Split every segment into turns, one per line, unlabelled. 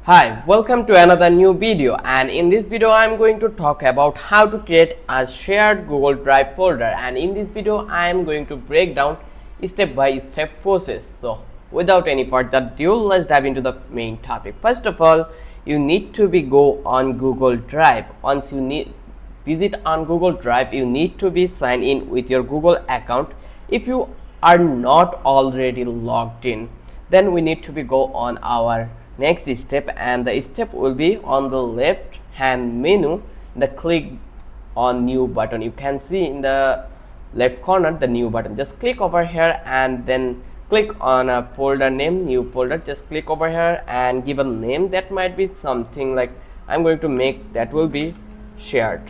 Hi, welcome to another new video, and in this video I am going to talk about how to create a shared Google Drive folder. And in this video I am going to break down step by step process. So without any further ado, let's dive into the main topic. First of all, you need to go on Google Drive. Once you visit on Google Drive, you need to be signed in with your Google account. If you are not already logged in, then we need to go on our next step, and the step will be on the left hand menu, the click on new button. You can see in the left corner the new button. Just click over here and then click on a folder name, new folder. Just click over here and give a name that might be something like I'm going to make that will be shared.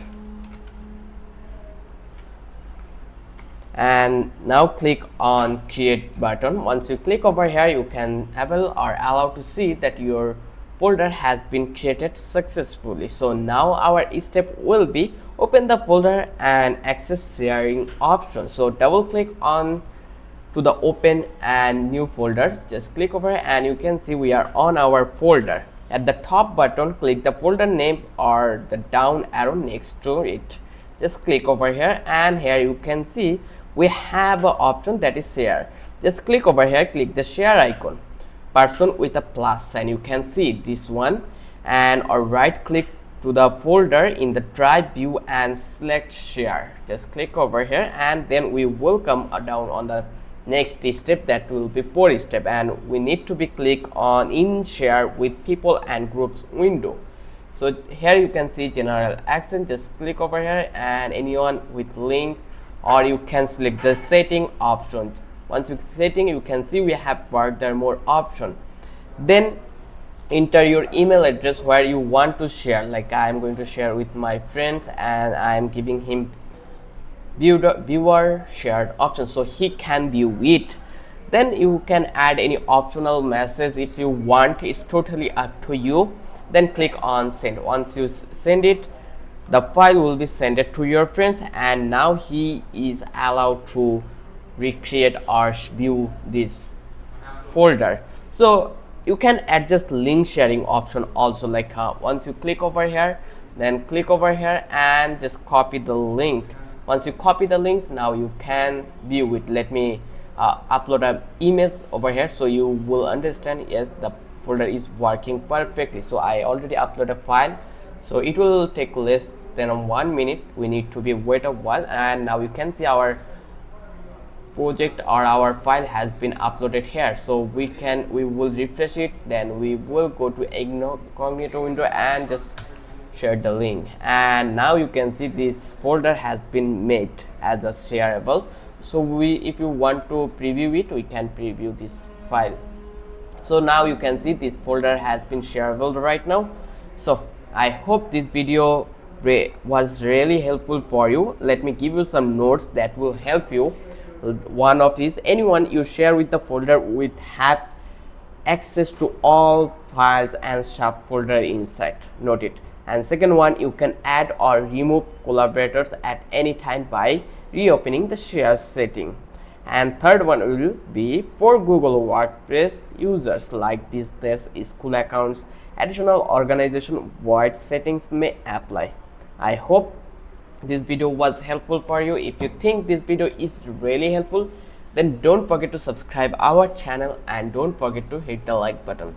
And now click on create button. Once you click over here, you can able or allow to see that your folder has been created successfully. So now our step will be open the folder and access sharing option. So double click on to the open and new folders. Just click over here and you can see we are on our folder. At the top button, click the folder name or the down arrow next to it. Just click over here and here you can see we have an option that is share. Just click over here, click the share icon, person with a plus sign. You can see this one, and or right click to the folder in the drive view and select share. Just click over here and then we will come down on the next step, that will be fourth step, and we need to be click on in share with people and groups window. So here you can see general action. Just click over here and anyone with link, or you can select the setting option. Once you setting, you can see we have further more option. Then enter your email address where you want to share. Like I am going to share with my friends and I am giving him viewer shared option so he can view it. Then you can add any optional message if you want. It's totally up to you. Then click on send. Once you send it, the file will be sent to your friends, and now he is allowed to recreate or view this folder. So you can adjust link sharing option also, like once you click over here, then click over here and just copy the link. Once you copy the link, now you can view it. Let me upload an image over here so you will understand. Yes, the folder is working perfectly. So I already uploaded a file, so it will take less than 1 minute. We need to be wait a while, and now you can see our project or our file has been uploaded here. So we will refresh it, then we will go to incognito window and just share the link, and now you can see this folder has been made as a shareable. So if you want to preview it, we can preview this file. So now you can see this folder has been shareable right now. So I hope this video was really helpful for you. Let me give you some notes that will help you. One of is anyone you share with the folder will have access to all files and subfolder inside. Note it. And second one, you can add or remove collaborators at any time by reopening the share setting. And third one will be for Google Workspace users like business, school accounts, additional organization wide settings may apply. I hope this video was helpful for you. If you think this video is really helpful, then don't forget to subscribe our channel and don't forget to hit the like button.